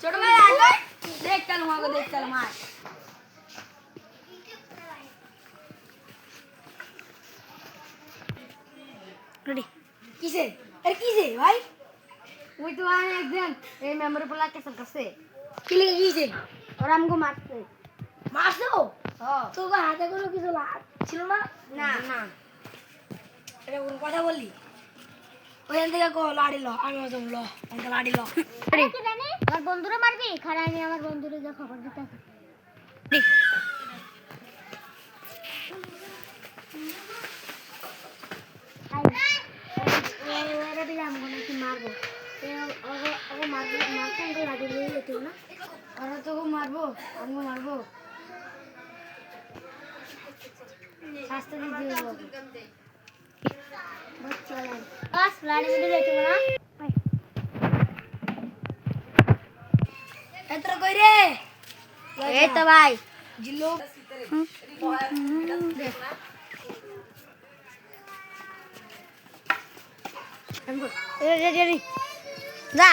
ছোট ভাই দেখ চল মাগো দেখ চল মার রেডি কিসে আরে কিসে ভাই ওই তো আনে একজন এই মেমোরি পোলা কেসন করছে কি লিখে গিয়েছে ওরা আমাকে মারছে মারছো হ্যাঁ তোকে হাতে কোনো কিছু ছিল না না না এটা কোন কথা বললি ওখান থেকে কো লাড়ি ল আমি তুমি ল আমাকে লাড়ি ল কি জানি আমার বন্ধুরা মারবি খারাপ আমি আমার বন্ধুরে যা খবর দিতে মারবো মারতে রাজি হয়ে যেত না ওরা তো মারবো আমি মারবো শাস্তি দিতে দেবো চলেন বাস লাড়ি মিলে যেত না এত কই রে এই তো ভাই জিল্লু যা